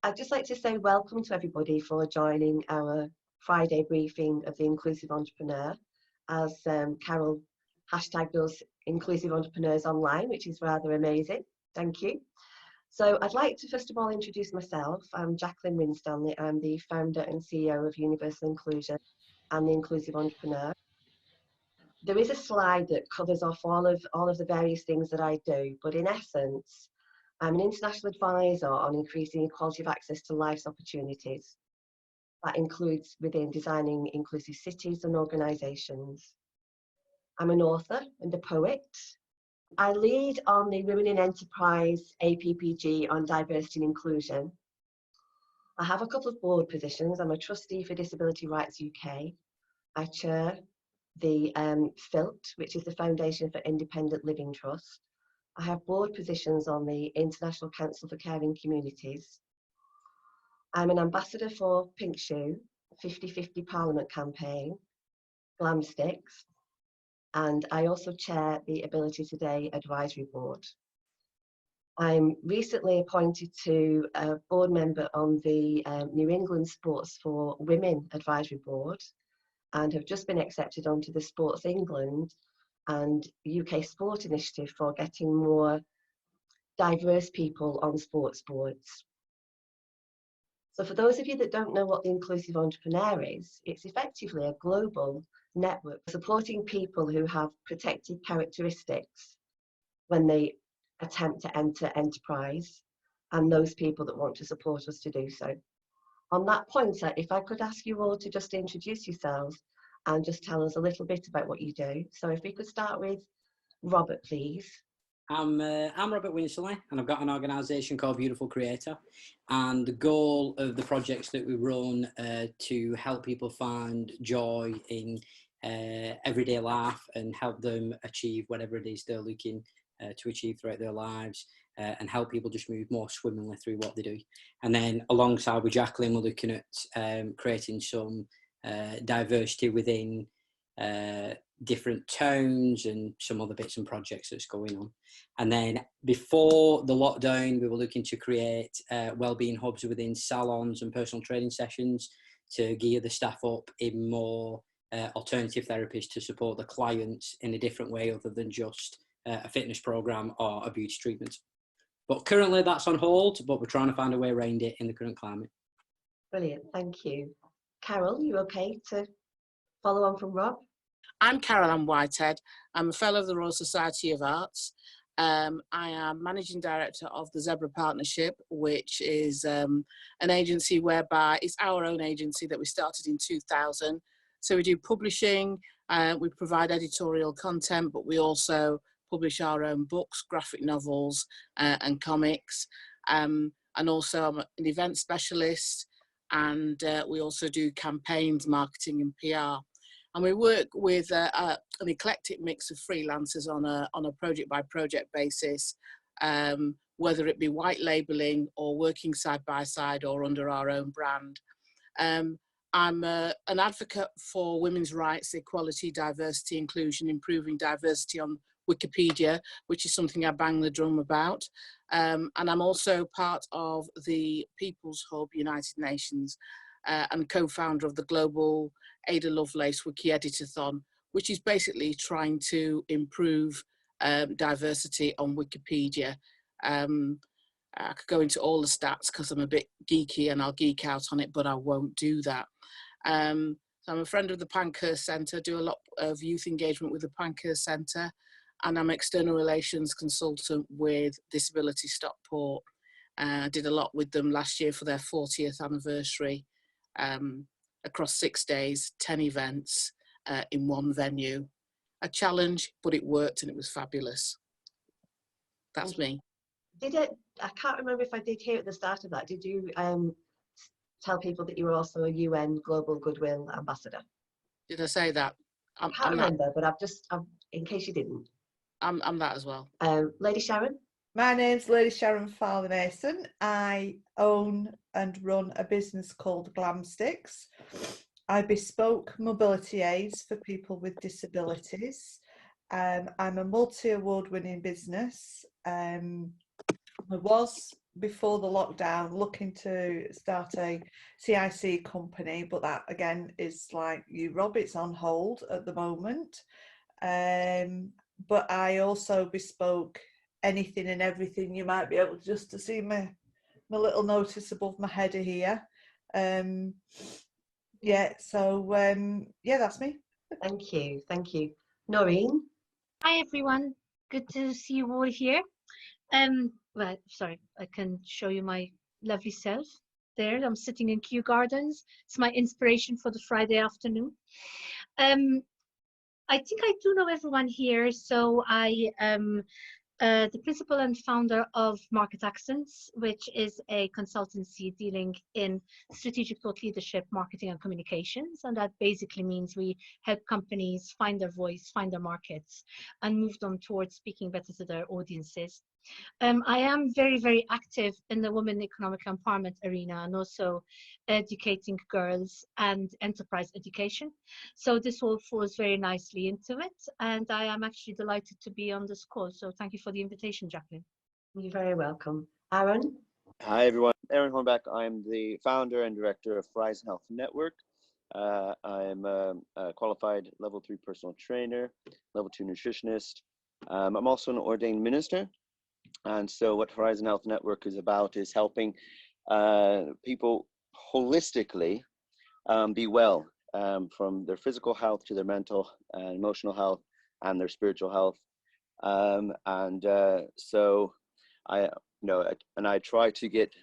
I'd just like to say welcome to everybody for joining our Friday briefing of the Inclusive Entrepreneur, as Carol hashtagged us Inclusive Entrepreneurs Online, which is rather amazing. Thank you. So I'd like to first of all introduce myself. I'm Jacqueline Winstanley. I'm the founder and CEO of Universal Inclusion and the Inclusive Entrepreneur. There is a slide that covers off all of the various things that I do, but in essence, I'm an international advisor on increasing equality of access to life's opportunities. That includes within designing inclusive cities and organisations. I'm an author and a poet. I lead on the Women in Enterprise APPG on diversity and inclusion. I have a couple of board positions. I'm a trustee for Disability Rights UK. I chair the FILT, which is the Foundation for Independent Living Trust. I have board positions on the International Council for Caring Communities. I'm an ambassador for Pink Shoe, 50/50 Parliament campaign, Glam Sticks, and I also chair the Ability Today Advisory Board. I'm recently appointed to a board member on the New England Sports for Women Advisory Board, and have just been accepted onto the Sports England and UK Sport Initiative for getting more diverse people on sports boards. So for those of you that don't know what the Inclusive Entrepreneur is, it's effectively a global network supporting people who have protected characteristics when they attempt to enter enterprise, and those people that want to support us to do so. On that point, if I could ask you all to just introduce yourselves and just tell us a little bit about what you do. So if we could start with Robert, please. I'm Robert Winsley, and I've got an organisation called Beautiful Creator, and the goal of the projects that we run to help people find joy in everyday life and help them achieve whatever it is they're looking to achieve throughout their lives, and help people just move more swimmingly through what they do. And then alongside with Jacqueline, we're looking at creating some diversity within different towns and some other bits and projects that's going on. And then before the lockdown, we were looking to create wellbeing hubs within salons and personal training sessions to gear the staff up in more alternative therapies to support the clients in a different way other than just a fitness program or a beauty treatment. But currently that's on hold, but we're trying to find a way around it in the current climate. Brilliant, thank you. Carol, you okay to follow on from Rob? I'm Carol Ann Whitehead. I'm a Fellow of the Royal Society of Arts. I am Managing Director of the Zebra Partnership, which is an agency whereby it's our own agency that we started in 2000. So we do publishing, we provide editorial content, but we also publish our own books, graphic novels and comics. And also I'm an event specialist, and we also do campaigns, marketing and PR. And we work with an eclectic mix of freelancers on a project by project basis, whether it be white labelling or working side by side or under our own brand. I'm an advocate for women's rights, equality, diversity, inclusion, improving diversity on Wikipedia, which is something I bang the drum about. And I'm also part of the People's Hub United Nations and co-founder of the global Ada Lovelace Wiki Editathon, which is basically trying to improve diversity on Wikipedia. I could go into all the stats because I'm a bit geeky and I'll geek out on it, but I won't do that. So I'm a friend of the Pankhurst Centre, do a lot of youth engagement with the Pankhurst Centre, and I'm external relations consultant with Disability Stockport. I did a lot with them last year for their 40th anniversary, across 6 days, 10 events in one venue. A challenge, but it worked and it was fabulous. That's me. I can't remember if I did hear at the start of that. Did you tell people that you were also a UN Global Goodwill Ambassador? Did I say that? I can't remember, but in case you didn't. I'm that as well. Lady Sharon? My name's Lady Sharon Fowler Mason. I own and run a business called Glam Sticks. I bespoke mobility aids for people with disabilities. I'm a multi-award winning business. I was before the lockdown looking to start a CIC company, but that again is like you, Rob, it's on hold at the moment. But I also bespoke anything and everything. You might be able just to see my little notice above my header here. Yeah, so yeah, that's me. Thank you, thank you. Noreen? Hi everyone, good to see you all here. Well, sorry, I can show you my lovely self there. I'm sitting in Kew Gardens. It's my inspiration for the Friday afternoon. I think I do know everyone here, so I am the principal and founder of Market Accents, which is a consultancy dealing in strategic thought leadership, marketing and communications. And that basically means we help companies find their voice, find their markets, and move them towards speaking better to their audiences. I am very, very active in the women economic empowerment arena and also educating girls and enterprise education. So this all falls very nicely into it. And I am actually delighted to be on this call. So thank you for the invitation, Jacqueline. You're very welcome. Aaron? Hi everyone, Aaron Hornback. I'm the founder and director of Horizon Health Network. I'm a qualified level 3 personal trainer, level 2 nutritionist. I'm also an ordained minister. And so what Horizon Health Network is about is helping people holistically be well, from their physical health to their mental and emotional health and their spiritual health. So I try to get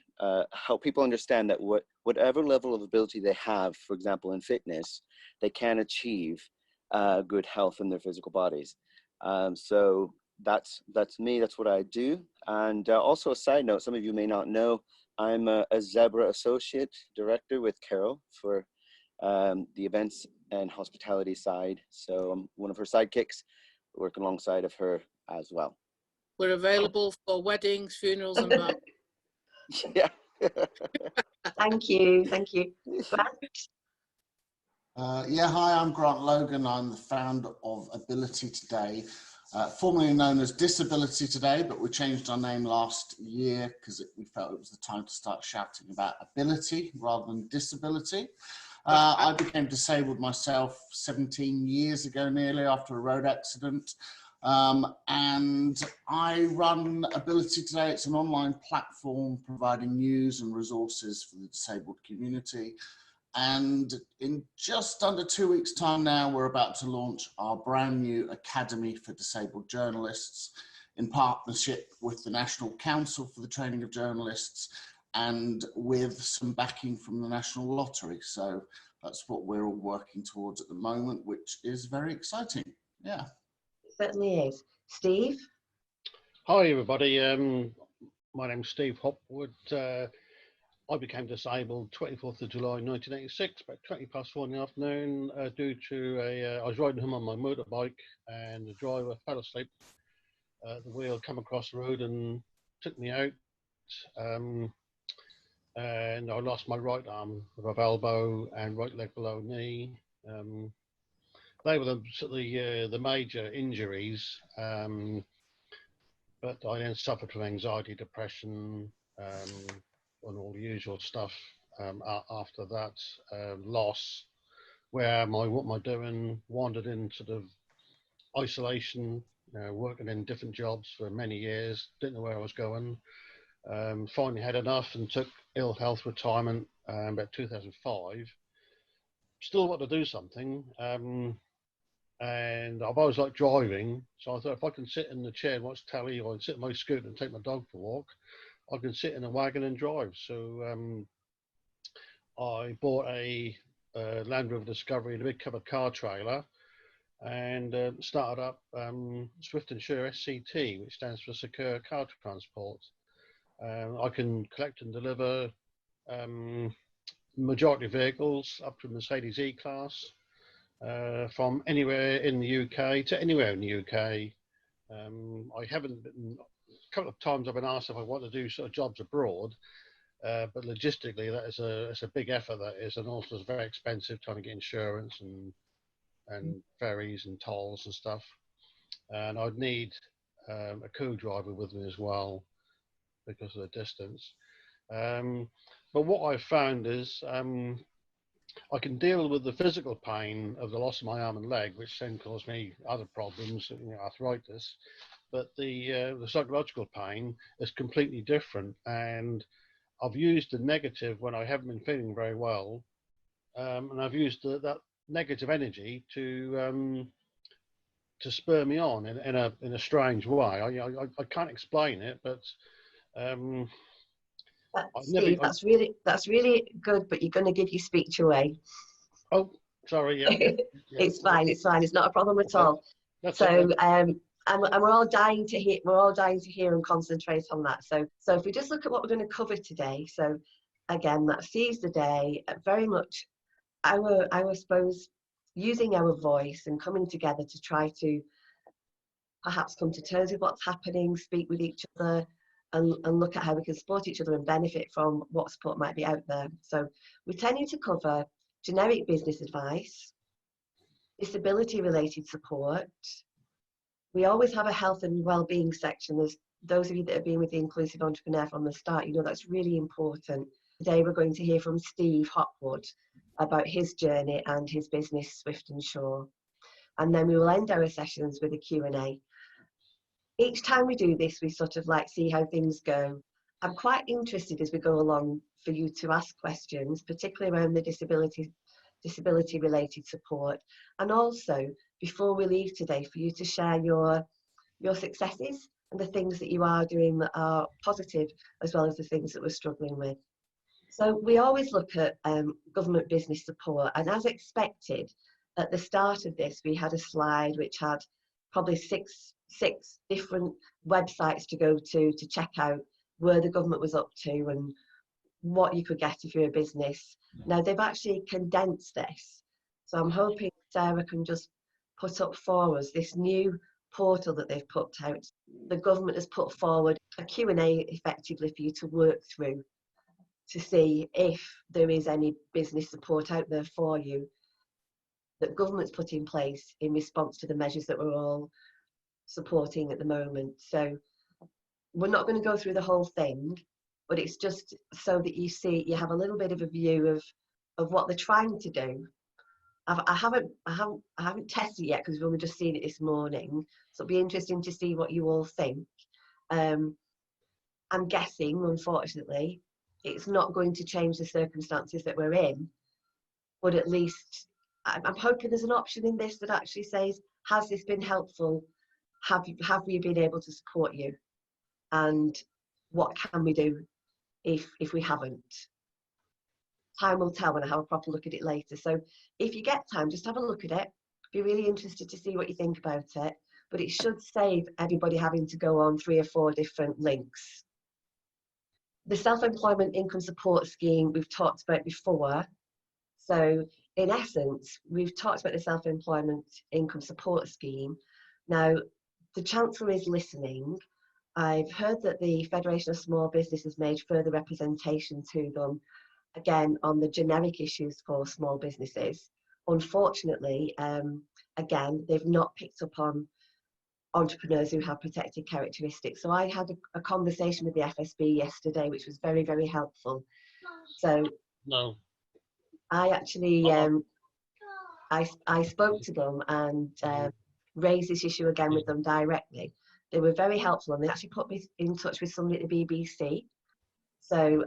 help people understand that whatever level of ability they have, for example, in fitness, they can achieve good health in their physical bodies. So that's me. That's what I do. And also a side note, some of you may not know, I'm a Zebra Associate Director with Carol for the events and hospitality side. So I'm one of her sidekicks, work alongside of her as well. We're available for weddings, funerals and bar. Yeah. Thank you, thank you. Yeah, hi, I'm Grant Logan. I'm the founder of Ability Today, formerly known as Disability Today, but we changed our name last year because we felt it was the time to start shouting about ability rather than disability. I became disabled myself 17 years ago nearly after a road accident. And I run Ability Today. It's an online platform providing news and resources for the disabled community. And in just under 2 weeks' time now, we're about to launch our brand new Academy for Disabled Journalists in partnership with the National Council for the Training of Journalists and with some backing from the National Lottery. So that's what we're all working towards at the moment, which is very exciting. Yeah. It certainly is. Steve? Hi everybody, my name's Steve Hopwood. I became disabled 24th of July 1986, about 4:20 in the afternoon, due to I was riding home on my motorbike and the driver fell asleep. The wheel came across the road and took me out, and I lost my right arm above elbow and right leg below knee. They were the major injuries, but I then suffered from anxiety, depression, and all the usual stuff after that. Loss, where am I, what am I doing, wandered in sort of isolation, working in different jobs for many years, didn't know where I was going. Finally had enough and took ill health retirement about 2005. Still want to do something, and I've always liked driving, so I thought if I can sit in the chair and watch telly, or sit in my scooter and take my dog for a walk, I can sit in a wagon and drive. So I bought a Land Rover Discovery and a big covered car trailer, and started up Swift and Sure SCT, which stands for Secure Car Transport. I can collect and deliver majority vehicles up to Mercedes E-Class, from anywhere in the UK to anywhere in the UK. I haven't been, a couple of times I've been asked if I want to do sort of jobs abroad, but logistically it's a big effort, that is, and also it's very expensive trying to get insurance and ferries and tolls and stuff. And I'd need a co-driver with me as well. because of the distance. But what I've found is I can deal with the physical pain of the loss of my arm and leg, which then caused me other problems, arthritis. But the psychological pain is completely different, and I've used the negative when I haven't been feeling very well, and I've used that negative energy to spur me on in a strange way. I can't explain it, but Steve, that's really good, but you're going to give your speech away. Oh, sorry. Yeah. It's fine. It's fine. It's not a problem at all. That's so, it, and we're all dying to hear. We're all dying to hear and concentrate on that. So if we just look at what we're going to cover today. So, again, that seize the day. Very much, I suppose, using our voice and coming together to try to perhaps come to terms with what's happening, speak with each other, and look at how we can support each other and benefit from what support might be out there. So we're tending to cover generic business advice, disability related support. We always have a health and wellbeing section. There's those of you that have been with the Inclusive Entrepreneur from the start, that's really important. Today we're going to hear from Steve Hopwood about his journey and his business Swift and Sure. And then we will end our sessions with a Q&A. Each time we do this, we sort of see how things go. I'm quite interested as we go along for you to ask questions, particularly around the disability related support. And also, before we leave today, for you to share your successes and the things that you are doing that are positive, as well as the things that we're struggling with. So we always look at government business support, and as expected, at the start of this, we had a slide which had probably six different websites to go to check out where the government was up to and what you could get if you're a business. Now they've actually condensed this, so I'm hoping Sarah can just put up for us this new portal that they've put out. The government has put forward a Q&A effectively for you to work through to see if there is any business support out there for you that government's put in place in response to the measures that we're all supporting at the moment. So we're not going to go through the whole thing, but it's just so that you have a little bit of a view of what they're trying to do. I haven't tested it yet because we've only just seen it this morning, so it'll be interesting to see what you all think. I'm guessing, unfortunately, it's not going to change the circumstances that we're in, but at least I'm hoping there's an option in this that actually says, has this been helpful? Have we been able to support you? And what can we do if we haven't? Time will tell when I have a proper look at it later. So if you get time, just have a look at it. Be really interested to see what you think about it. But it should save everybody having to go on 3 or 4 different links. The self-employment income support scheme we've talked about before. So in essence, we've talked about the self-employment income support scheme. Now, the Chancellor is listening. I've heard that the Federation of Small Business has made further representation to them, again, on the generic issues for small businesses. Unfortunately, again, they've not picked up on entrepreneurs who have protected characteristics. So I had a conversation with the FSB yesterday, which was very, very helpful. So no. I actually, I spoke to them and raised this issue again with them directly. They were very helpful, and they actually put me in touch with somebody at the BBC. So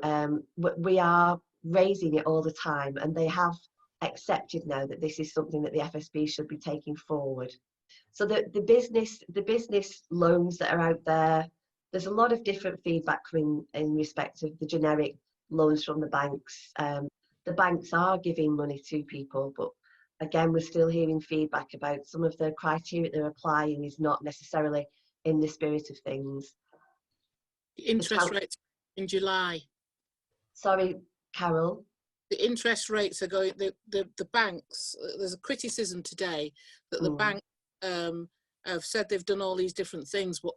we are raising it all the time, and they have accepted now that this is something that the FSB should be taking forward. So the business loans that are out there, there's a lot of different feedback coming in respect of the generic loans from the banks. The banks are giving money to people, but again, we're still hearing feedback about some of the criteria they're applying is not necessarily in the spirit of things. Interest rates in July. Sorry, Carol. The interest rates are going, the banks, there's a criticism today that the bank have said they've done all these different things, but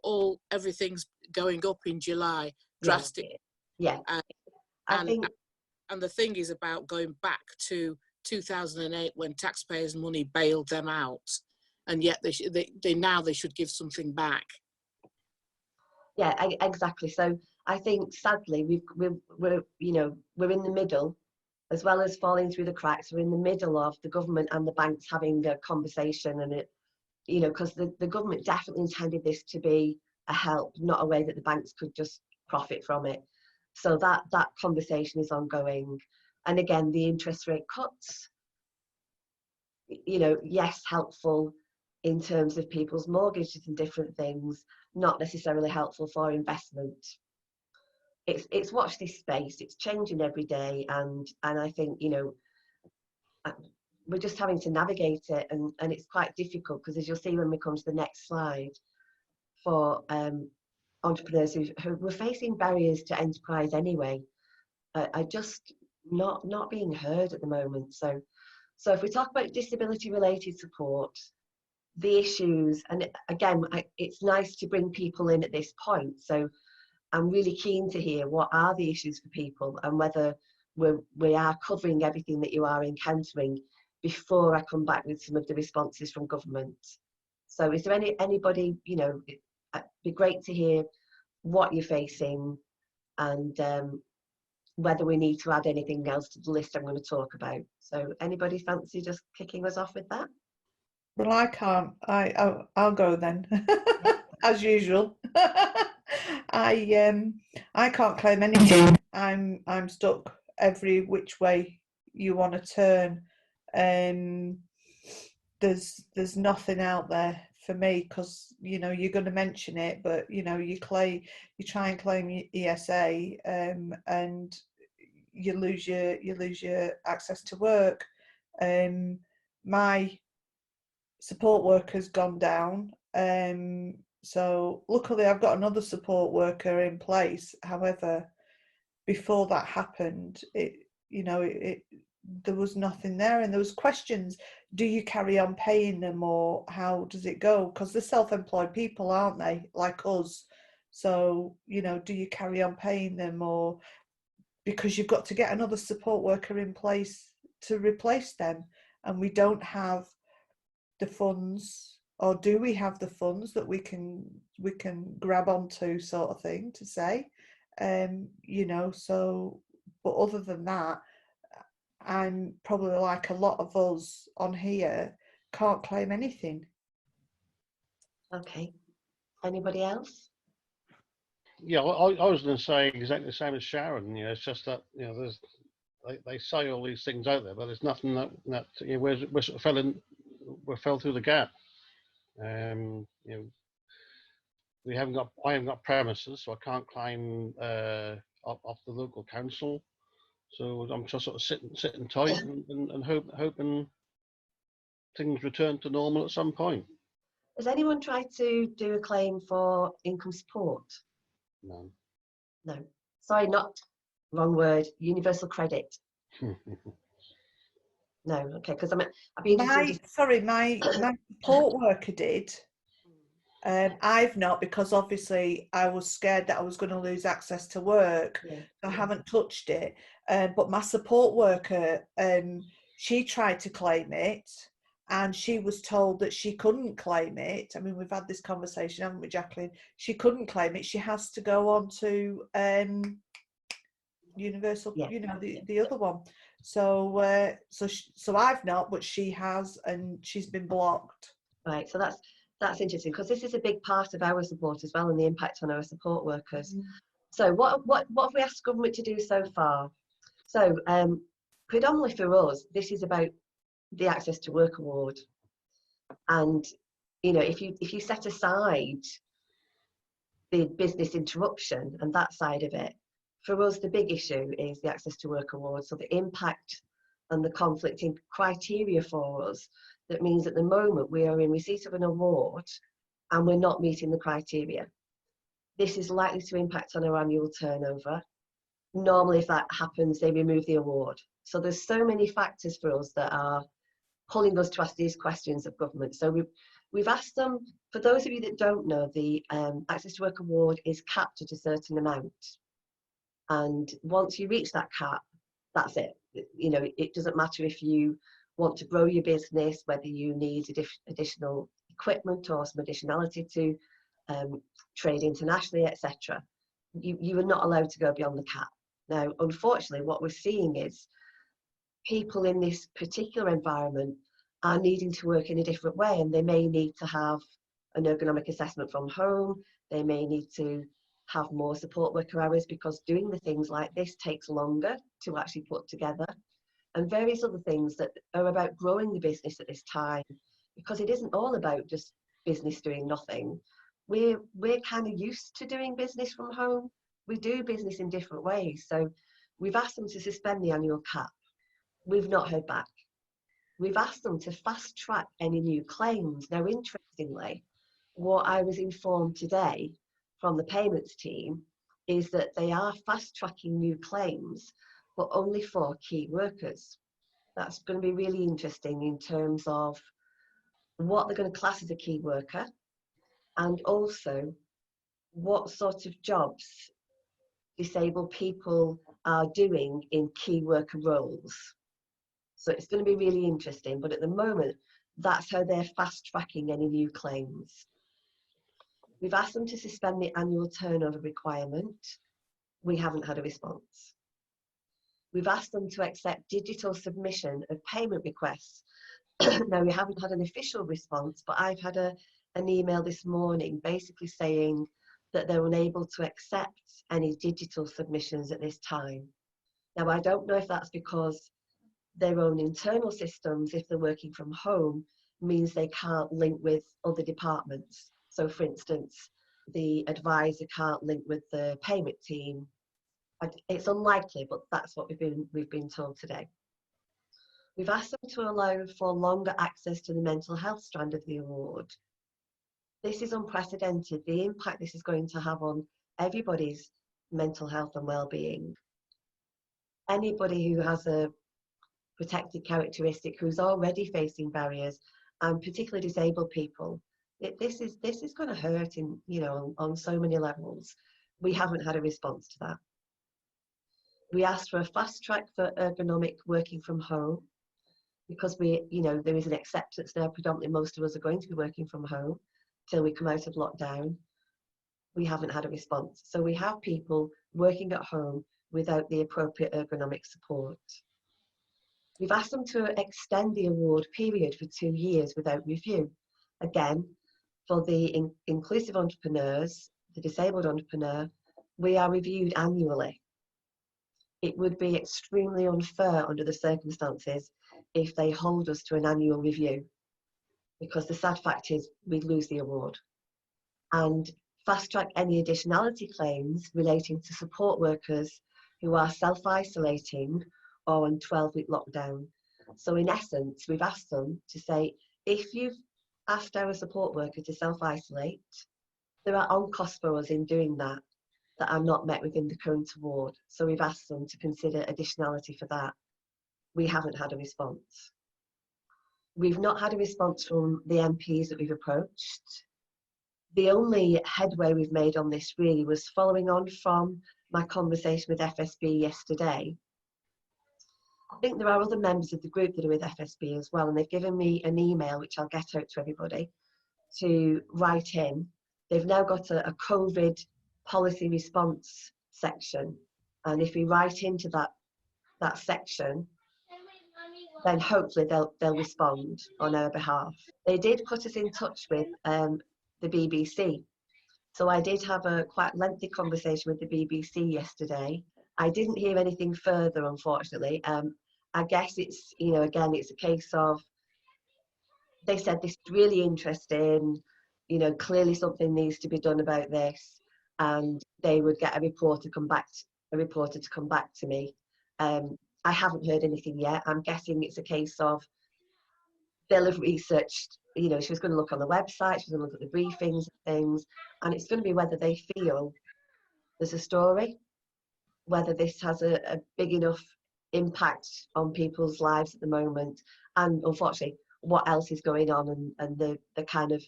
everything's going up in July drastically. Yeah. And the thing is about going back to 2008 when taxpayers' money bailed them out, and yet they should give something back. Yeah, exactly. So I think sadly we're in the middle, as well as falling through the cracks. We're in the middle of the government and the banks having a conversation, and because the government definitely intended this to be a help, not a way that the banks could just profit from it. So that conversation is ongoing. And again, the interest rate cuts, yes, helpful in terms of people's mortgages and different things, not necessarily helpful for investment. It's watch this space. It's changing every day, and I think we're just having to navigate it, and it's quite difficult, because as you'll see when we come to the next slide, for entrepreneurs who were facing barriers to enterprise anyway, are just not being heard at the moment. So if we talk about disability related support, the issues, and again, it's nice to bring people in at this point. So I'm really keen to hear what are the issues for people, and whether we are covering everything that you are encountering before I come back with some of the responses from government. So is there anybody, it'd be great to hear what you're facing, and whether we need to add anything else to the list I'm going to talk about. So anybody fancy just kicking us off with that? Well, I can't. I'll go then, as usual. I can't claim anything. I'm stuck every which way you want to turn. There's nothing out there for me, because you're going to mention it, but you try and claim ESA, and you lose your access to work. My support worker's gone down, so luckily I've got another support worker in place. However, before that happened, there was nothing there, and there was questions: do you carry on paying them, or how does it go? Because they're self-employed people, aren't they, like us? So do you carry on paying them, or because you've got to get another support worker in place to replace them, and we don't have the funds, or do we have the funds that we can grab onto, sort of thing, to say, so, but other than that, I'm probably like a lot of us on here, can't claim anything. Okay, anybody else? Yeah, I was going to say exactly the same as Sharon. It's just that there's they say all these things out there, but there's nothing that we're sort of fell through the gap. I haven't got premises, so I can't claim off the local council. So I'm just sort of sitting tight and hoping things return to normal at some point. Has anyone tried to do a claim for income support? No. Sorry, wrong word. Universal credit. No. Okay, because I'd be interested. My support worker did. I've not, because obviously I was scared that I was going to lose access to work. Yeah. So I haven't touched it. But my support worker, she tried to claim it, and she was told that she couldn't claim it. I mean, we've had this conversation, haven't we, Jacqueline? She couldn't claim it. She has to go on to Universal, the other one. So so I've not, but she has, and she's been blocked. Right. So that's interesting, because this is a big part of our support as well, and the impact on our support workers. Mm-hmm. So what have we asked government to do so far? So predominantly for us, this is about the Access to Work Award. And if you set aside the business interruption and that side of it, for us the big issue is the Access to Work Award. So the impact and the conflicting criteria for us, that means at the moment we are in receipt of an award and we're not meeting the criteria. This is likely to impact on our annual turnover. Normally, if that happens, they remove the award. So there's so many factors for us that are pulling us to ask these questions of government. So we've asked them, for those of you that don't know, the Access to Work Award is capped at a certain amount. And once you reach that cap, that's it. It doesn't matter if you want to grow your business, whether you need additional equipment or some additionality to trade internationally, etc. you are not allowed to go beyond the cap. Now, unfortunately, what we're seeing is people in this particular environment are needing to work in a different way, and they may need to have an ergonomic assessment from home. They may need to have more support worker hours, because doing the things like this takes longer to actually put together, and various other things that are about growing the business at this time, because it isn't all about just business doing nothing. We're kind of used to doing business from home. We do business in different ways. So we've asked them to suspend the annual cap. We've not heard back. We've asked them to fast track any new claims. Now, interestingly, what I was informed today from the payments team is that they are fast tracking new claims, but only for key workers. That's going to be really interesting in terms of what they're going to class as a key worker, and also what sort of jobs disabled people are doing in key worker roles. So it's going to be really interesting, but at the moment, that's how they're fast tracking any new claims. We've asked them to suspend the annual turnover requirement. We haven't had a response. We've asked them to accept digital submission of payment requests. Now, we haven't had an official response, but I've had an email this morning basically saying that they're unable to accept any digital submissions at this time. Now, I don't know if that's because their own internal systems, if they're working from home, means they can't link with other departments. So, for instance, the advisor can't link with the payment team. It's unlikely, but that's what we've been told today. We've asked them to allow for longer access to the mental health strand of the award. This is unprecedented, the impact this is going to have on everybody's mental health and well-being. Anybody who has a protected characteristic, who's already facing barriers, and particularly disabled people, this is going to hurt in, on so many levels. We haven't had a response to that. We asked for a fast track for ergonomic working from home, because there is an acceptance now. Predominantly, most of us are going to be working from home till we come out of lockdown. We haven't had a response. So we have people working at home without the appropriate ergonomic support. We've asked them to extend the award period for 2 years without review. Again, for the inclusive entrepreneurs, the disabled entrepreneur, we are reviewed annually. It would be extremely unfair under the circumstances if they hold us to an annual review, because the sad fact is we'd lose the award. And fast track any additionality claims relating to support workers who are self-isolating or on 12-week lockdown. So in essence, we've asked them to say, if you've asked our support worker to self-isolate, there are on-costs for us in doing that are not met within the current award. So we've asked them to consider additionality for that. We haven't had a response. We've not had a response from the MPs that we've approached. The only headway we've made on this really was following on from my conversation with FSB yesterday. I think there are other members of the group that are with FSB as well, and they've given me an email, which I'll get out to everybody, to write in. They've now got a COVID policy response section, and if we write into that section, then hopefully they'll respond on our behalf. They did put us in touch with the BBC, so I did have a quite lengthy conversation with the BBC yesterday. I didn't hear anything further, unfortunately. I guess it's, again, it's a case of, they said this is really interesting, clearly something needs to be done about this, and they would get a reporter to come back to me. I haven't heard anything yet. I'm guessing it's a case of they'll have researched, she was going to look on the website, she was going to look at the briefings and things, and it's going to be whether they feel there's a story, whether this has a big enough impact on people's lives at the moment, and unfortunately what else is going on, and the kind of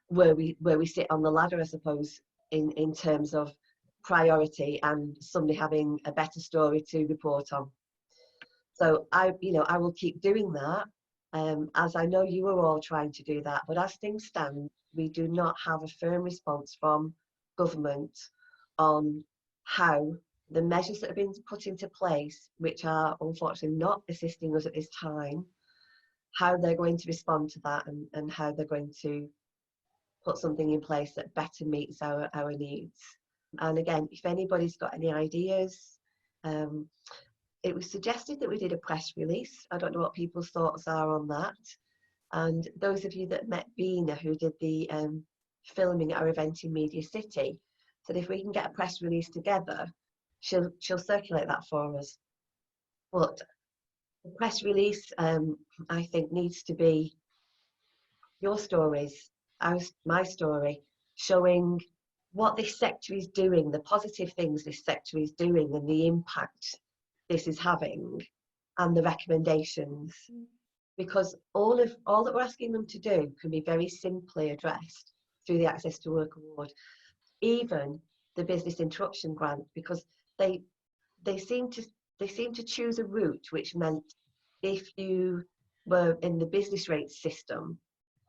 where we sit on the ladder, I suppose, in terms of priority and somebody having a better story to report on. So I will keep doing that, as I know you are all trying to do that, but as things stand, we do not have a firm response from government on how the measures that have been put into place, which are unfortunately not assisting us at this time, how they're going to respond to that, and how they're going to put something in place that better meets our needs. And again, if anybody's got any ideas, it was suggested that we did a press release. I don't know what people's thoughts are on that. And those of you that met Bina, who did the filming at our event in Media City, said if we can get a press release together, she'll circulate that for us. But the press release, I think, needs to be your stories, my story, showing what this sector is doing, the positive things this sector is doing, and the impact this is having, and the recommendations. Because all that we're asking them to do can be very simply addressed through the Access to Work Award, even the business interruption grant, because they seem to choose a route which meant if you were in the business rates system,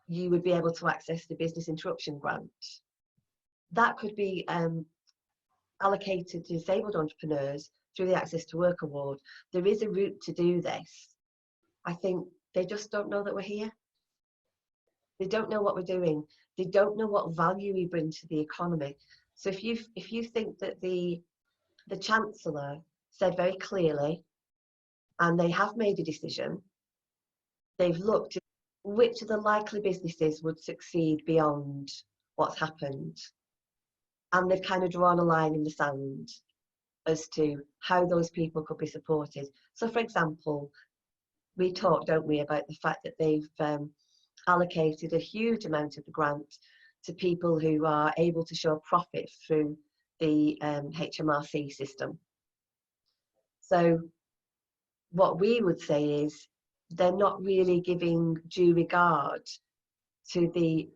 you would be able to access the business interruption grant. That could be allocated to disabled entrepreneurs through the Access to Work Award. There is a route to do this. I think they just don't know that we're here. They don't know what we're doing. They don't know what value we bring to the economy. So if you think that the Chancellor said very clearly, and they have made a decision, they've looked at which of the likely businesses would succeed beyond what's happened, and they've kind of drawn a line in the sand as to how those people could be supported. So for example, we talk, don't we, about the fact that they've allocated a huge amount of the grant to people who are able to show profit through the HMRC system. So what we would say is they're not really giving due regard to the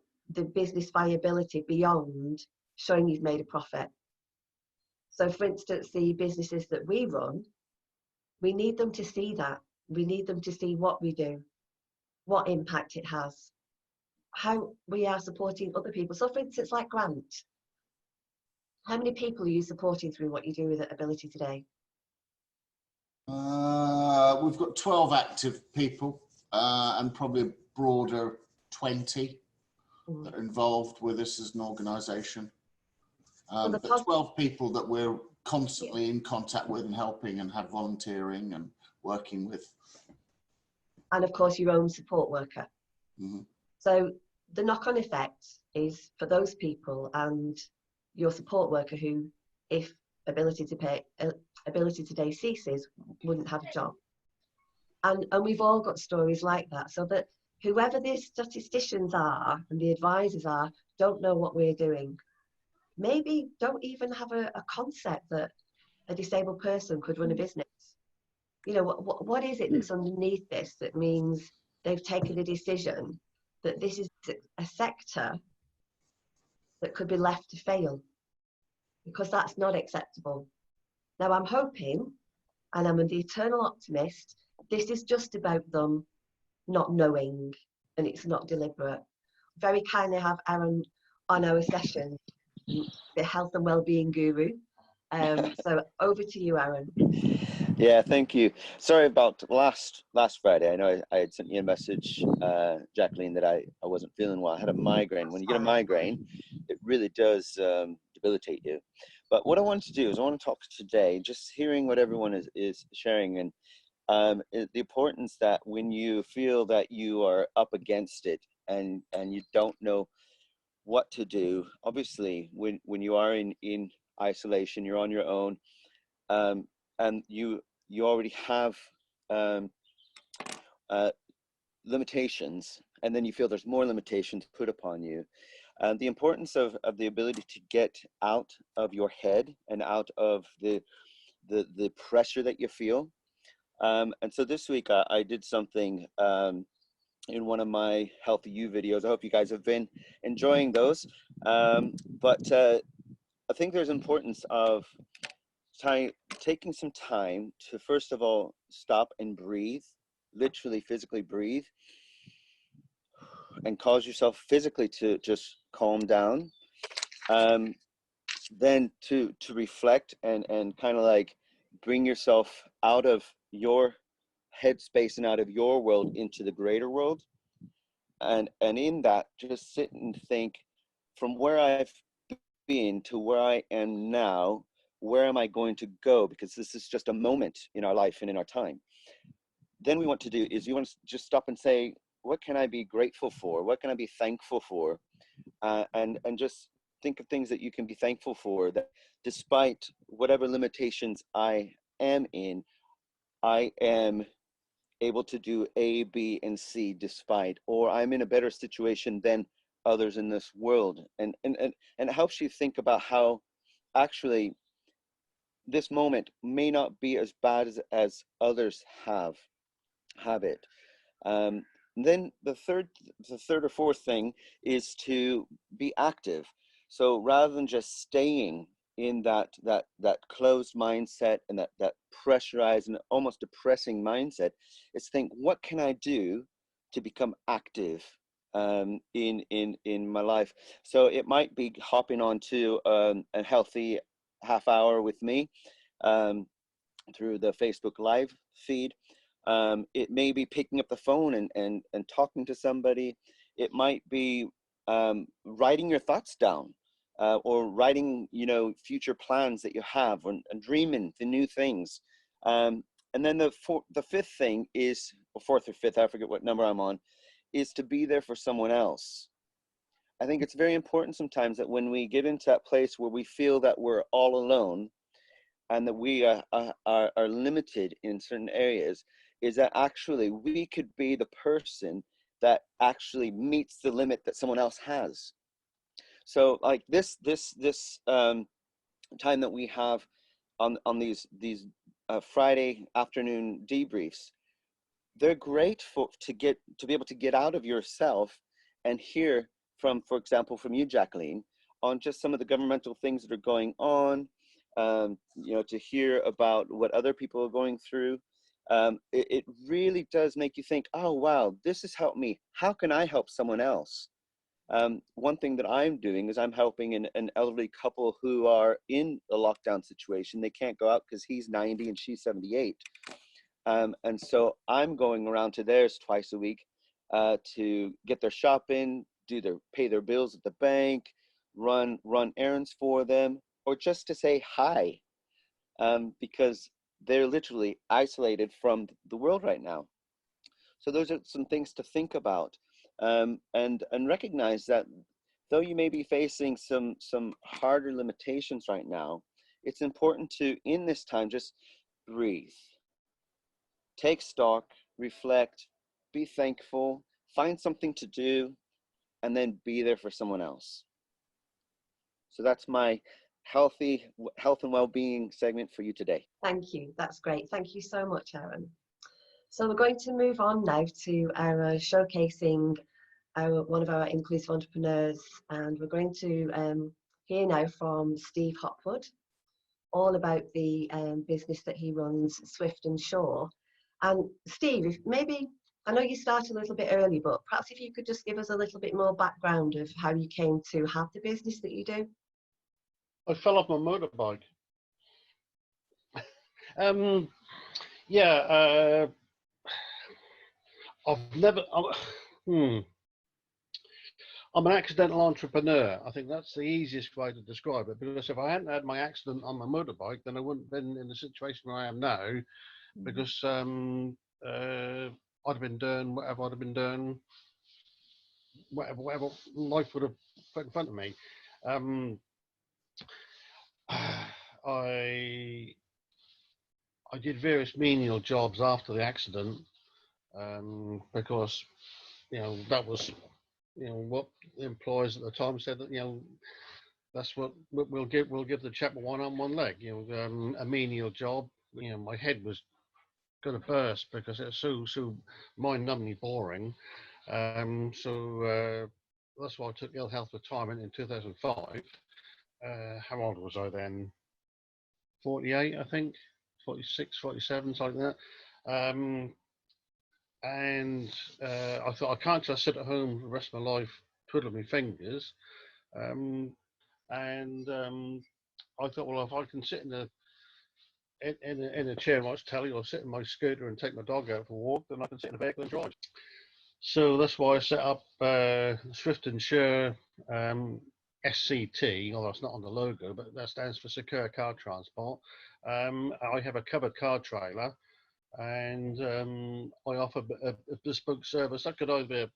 business viability beyond showing you've made a profit. So for instance, the businesses that we run, we need them to see that. We need them to see what we do, what impact it has, how we are supporting other people. So for instance, like Grant, how many people are you supporting through what you do with Ability Today? We've got 12 active people and probably a broader 20 that are involved with us as an organisation. But 12 people that we're constantly in contact with and helping and have volunteering and working with. And of course, your own support worker. Mm-hmm. So the knock-on effect is for those people and your support worker who, if Ability Today ceases, wouldn't have a job. And we've all got stories like that, so that whoever the statisticians are and the advisors are don't know what we're doing. Maybe don't even have a concept that a disabled person could run a business. You know, what is it that's underneath this that means they've taken a decision that this is a sector that could be left to fail? Because that's not acceptable. Now I'm hoping, and I'm the eternal optimist, this is just about them not knowing, and it's not deliberate. Very kindly have Aaron on our session, the health and wellbeing guru. So over to you, Aaron. Yeah, thank you. Sorry about last Friday. I know I had sent you a message, Jacqueline, that I wasn't feeling well. I had a migraine. When you get a migraine, it really does debilitate you. But what I wanted to do is I want to talk today, just hearing what everyone is sharing, and the importance that when you feel that you are up against it and you don't know what to do. Obviously, when you are in isolation, you're on your own, and you already have limitations, and then you feel there's more limitations put upon you. The importance of the ability to get out of your head and out of the pressure that you feel. And so this week I did something in one of my Healthy You videos. I hope you guys have been enjoying those. But I think there's importance of taking some time to, first of all, stop and breathe, literally physically breathe, and cause yourself physically to just calm down. then to reflect and kind of like bring yourself out of your headspace and out of your world into the greater world, and in that just sit and think, from where I've been to where I am now, where am I going to go? Because this is just a moment in our life and in our time. Then we want to do is you want to just stop and say, what can I be grateful for? What can I be thankful for? And just think of things that you can be thankful for, that despite whatever limitations I am in, I am able to do A, B, and C despite, or I'm in a better situation than others in this world. And it helps you think about how actually this moment may not be as bad as others have it. Then the third or fourth thing is to be active. So rather than just staying in that closed mindset and that pressurized and almost depressing mindset, is think, what can I do to become active in my life? So it might be hopping onto a healthy half hour with me through the Facebook Live feed. It may be picking up the phone and talking to somebody. It might be writing your thoughts down, or writing, future plans that you have, and dreaming the new things. And then the fifth thing is, or fourth or fifth, I forget what number I'm on, is to be there for someone else. I think it's very important sometimes that when we get into that place where we feel that we're all alone and that we are limited in certain areas, is that actually we could be the person that actually meets the limit that someone else has. So like this time that we have on these Friday afternoon debriefs, they're great to be able to get out of yourself and hear from, for example, from you, Jacqueline, on just some of the governmental things that are going on, to hear about what other people are going through. It really does make you think, oh, wow, this has helped me. How can I help someone else? One thing that I'm doing is I'm helping an elderly couple who are in a lockdown situation. They can't go out because he's 90 and she's 78. And so I'm going around to theirs twice a week to get their shopping, pay their bills at the bank, run errands for them, or just to say hi, because they're literally isolated from the world right now. So those are some things to think about, and recognize that though you may be facing some harder limitations right now, it's important to, in this time, just breathe, take stock, reflect, be thankful, find something to do, and then be there for someone else. So that's my health and well-being segment for you today. Thank you. That's great. Thank you so much, Aaron. So we're going to move on now to our showcasing one of our inclusive entrepreneurs, and we're going to hear now from Steve Hopwood, all about the business that he runs, Swift and Shaw. And Steve, if maybe, I know you started a little bit early, but perhaps if you could just give us a little bit more background of how you came to have the business that you do. I fell off my motorbike. I'm an accidental entrepreneur. I think that's the easiest way to describe it, because if I hadn't had my accident on my motorbike, then I wouldn't have been in the situation where I am now, because I'd have been doing whatever I'd have been doing, whatever life would have put in front of me. I did various menial jobs after the accident, because that was what the employers at the time said, that that's what we'll give the chap one arm, one leg, a menial job. My head was going to burst because it was so mind-numbingly boring. So that's why I took ill health retirement in 2005. How old was I then? 48, I think, 46, 47, something like that. And I thought, I can't just sit at home the rest of my life twiddling my fingers. And I thought, well, if I can sit in a chair and watch telly, or sit in my scooter and take my dog out for a walk, then I can sit in the vehicle and drive. So that's why I set up Swift and Share SCT, although it's not on the logo, but that stands for Secure Car Transport. I have a covered car trailer, and I offer a bespoke service. That could either be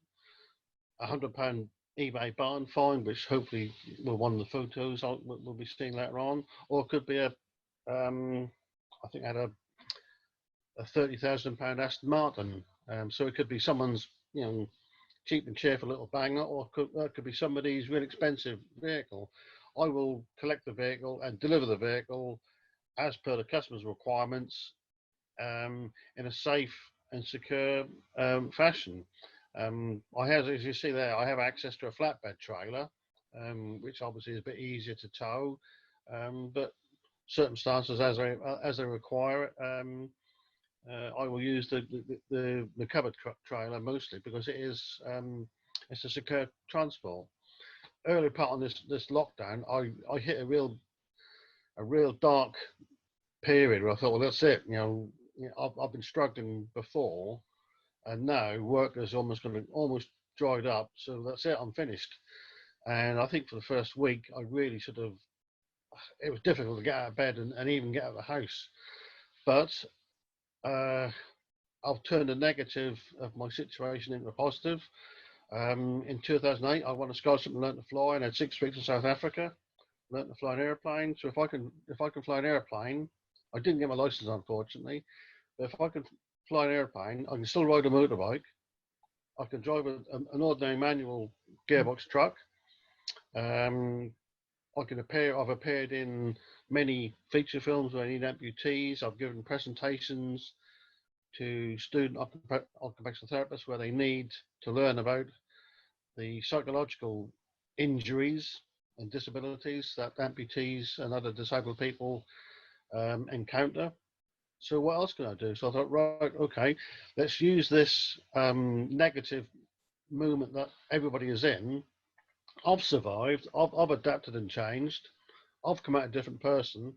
£100 eBay barn find, which hopefully will one of the photos we'll be seeing later on, or it could be I think I had a £30,000 Aston Martin. So it could be someone's, cheap and cheerful little banger, or that could be somebody's really expensive vehicle. I will collect the vehicle and deliver the vehicle as per the customer's requirements, in a safe and secure fashion. I have, as you see there, I have access to a flatbed trailer, which obviously is a bit easier to tow, but circumstances as they require it, I will use the covered trailer mostly, because it is it's a secure transport. Early part on this lockdown, I hit a real dark period where I thought, well, that's it. I've been struggling before, and now work is almost dried up. So that's it. I'm finished. And I think for the first week, I really it was difficult to get out of bed and even get out of the house. But I've turned the negative of my situation into a positive. In 2008, I won a scholarship and learned to fly, and had 6 weeks in South Africa. Learned to fly an airplane. So if I can fly an airplane, I didn't get my license, unfortunately. But if I can fly an airplane, I can still ride a motorbike. I can drive an ordinary manual gearbox truck. I've appeared in many feature films where I need amputees. I've given presentations to student occupational therapists where they need to learn about the psychological injuries and disabilities that amputees and other disabled people encounter. So what else can I do? So I thought, right, okay, let's use this negative movement that everybody is in. I've survived, I've adapted and changed, I've come out a different person.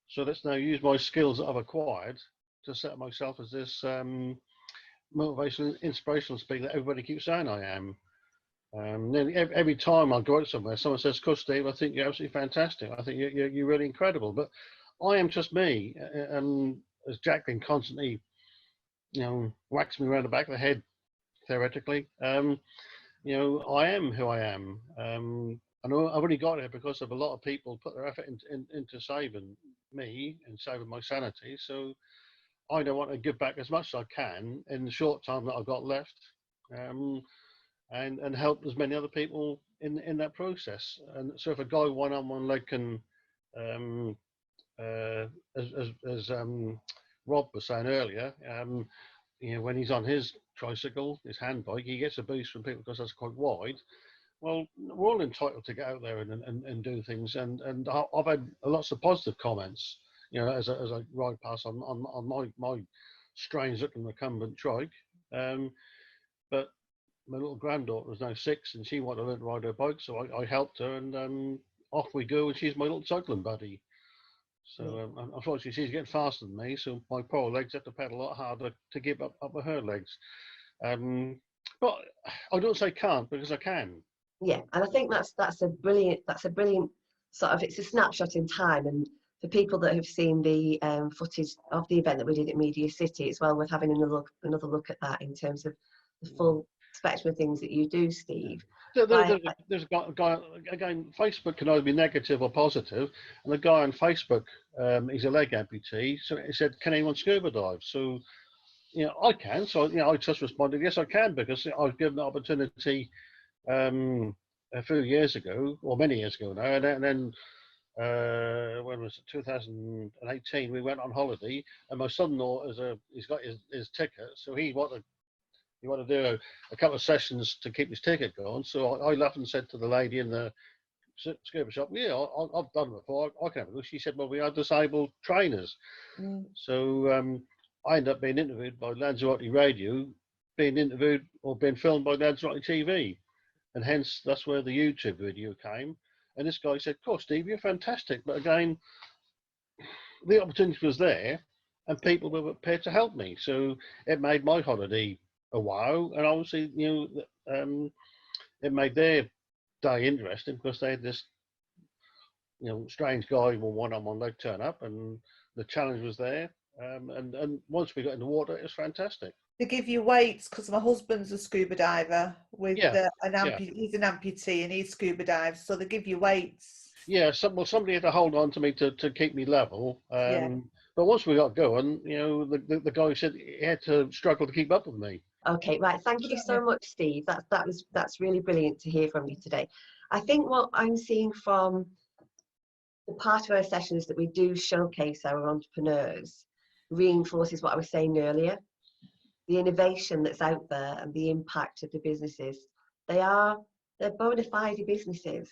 So let's now use my skills that I've acquired to set myself as this motivational, inspirational speaker that everybody keeps saying I am. Nearly every time I go out somewhere, someone says, "Coach Steve, I think you're absolutely fantastic. I think you're really incredible." But I am just me. As Jacqueline constantly, whacks me around the back of the head, theoretically. I am who I am. And I've only got here because of a lot of people put their effort into saving me and saving my sanity. So I don't want to give back as much as I can in the short time that I've got left, and help as many other people in that process. And so if a guy one-on-one leg can, as Rob was saying earlier, when he's on his tricycle, his hand bike, he gets a boost from people because that's quite wide. Well, we're all entitled to get out there and do things, and I've had lots of positive comments, as I ride past on my strange looking recumbent trike. But my little granddaughter is now 6 and she wanted to learn to ride her bike, so I helped her, and off we go, and she's my little cycling buddy. So unfortunately she's getting faster than me, so my poor legs have to pedal a lot harder to keep up with her legs. But I don't say can't, because I can. Yeah, and I think that's a brilliant sort of, it's a snapshot in time, and for people that have seen the footage of the event that we did at Media City, it's well worth having another look at that in terms of the full spectrum of things that you do, Steve. There's a guy, again, Facebook can either be negative or positive, and the guy on Facebook, he's a leg amputee, so he said, "Can anyone scuba dive?" So, I can. So, I just responded, "Yes, I can," because I was given the opportunity a few years ago, or many years ago now, and then when was it, 2018, we went on holiday, and my son-in-law he's got his ticket, so he wanted to do a couple of sessions to keep his ticket going. So I laughed and said to the lady in the scuba shop, "Yeah, I've done it before, I can have it." She said, "Well, we are disabled trainers." So I ended up being interviewed by Lanzarote Radio, being interviewed or being filmed by Lanzarote TV. And hence, that's where the YouTube video came. And this guy said, "Cool, Steve, you're fantastic." But again, the opportunity was there, and people were prepared to help me. So it made my holiday a wow, and obviously, it made their day interesting because they had this, strange guy with one-on-one. They'd turn up, and the challenge was there. And once we got in the water, it was fantastic. They give you weights because my husband's a scuba diver with he's an amputee and he scuba dives, so they give you weights. Yeah, somebody had to hold on to me to keep me level. But once we got going, the guy said he had to struggle to keep up with me. Okay, right. Thank you so much, Steve. That's really brilliant to hear from you today. I think what I'm seeing from the part of our sessions that we do showcase our entrepreneurs reinforces what I was saying earlier. The innovation that's out there and the impact of the businesses, they're bona fide businesses.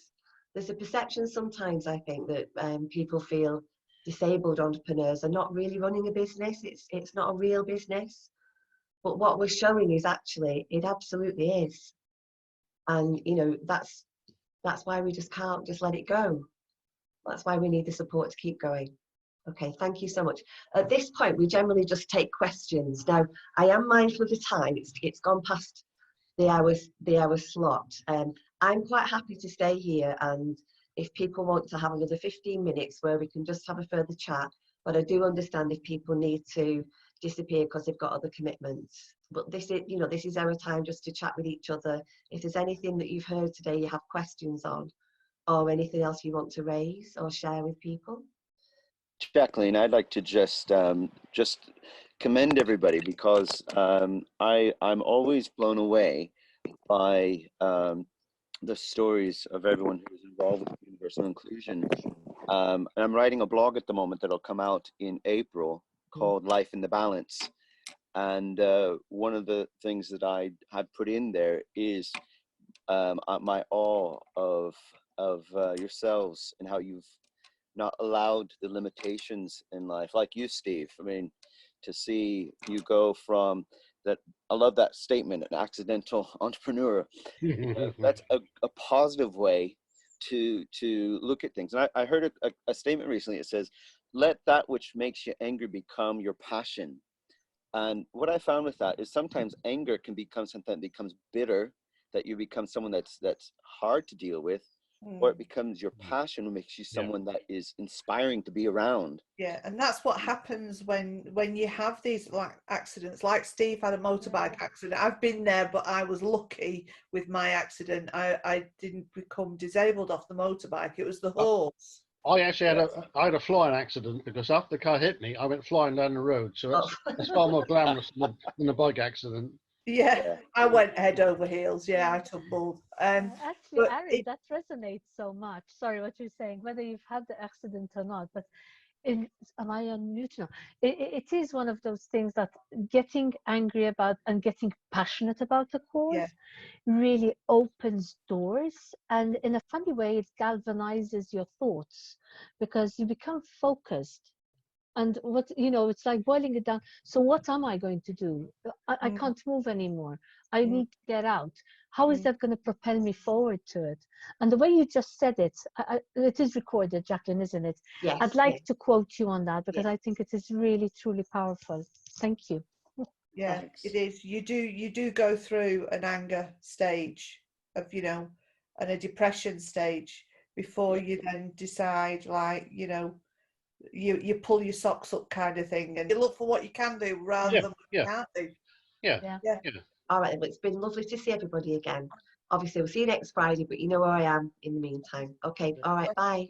There's a perception sometimes, I think, that people feel disabled entrepreneurs are not really running a business. It's not a real business. But what we're showing is actually, it absolutely is. And, that's why we just can't just let it go. That's why we need the support to keep going. Okay, thank you so much. At this point, we generally just take questions. Now, I am mindful of the time. It's gone past the hour slot. I'm quite happy to stay here, and if people want to have another 15 minutes where we can just have a further chat, but I do understand if people need to disappear because they've got other commitments. But this is our time just to chat with each other. If there's anything that you've heard today you have questions on, or anything else you want to raise or share with people. Jacqueline, I'd like to just commend everybody, because I'm always blown away by the stories of everyone who's involved with universal inclusion. And I'm writing a blog at the moment that'll come out in April called Life in the Balance. And one of the things that I had put in there is my awe of yourselves and how you've not allowed the limitations in life, like you, Steve. I mean, to see you go from that, I love that statement, an accidental entrepreneur. That's a positive way to look at things. And I heard a statement recently. It says, "Let that which makes you angry become your passion." And what I found with that is sometimes anger can become something that becomes bitter, that you become someone that's hard to deal with. Or it becomes your passion, which makes you someone that is inspiring to be around. Yeah, and that's what happens when you have these accidents. Like Steve had a motorbike accident. I've been there, but I was lucky with my accident. I didn't become disabled off the motorbike. It was the horse. I actually had a flying accident, because after the car hit me, I went flying down the road. So it's far more glamorous than a bike accident. Yeah, I went head over heels. Yeah, I tumbled. Actually, Ari, that resonates so much. Sorry, what you're saying, whether you've had the accident or not, but am I on mute now? It is one of those things that getting angry about and getting passionate about the cause really opens doors, and in a funny way, it galvanizes your thoughts because you become focused. And it's like boiling it down. So what am I going to do? I can't move anymore. I need to get out. How is that going to propel me forward to it? And the way you just said it, it is recorded, Jacqueline, isn't it? Yes. I'd like to quote you on that, because I think it is really, truly powerful. Thank you. Yeah, it is. You do go through an anger stage of, and a depression stage before you then decide, you pull your socks up kind of thing, and you look for what you can do rather than what you can't do. Yeah. All right, well, it's been lovely to see everybody again. Obviously, we'll see you next Friday, but you know where I am in the meantime. Okay, all right, bye.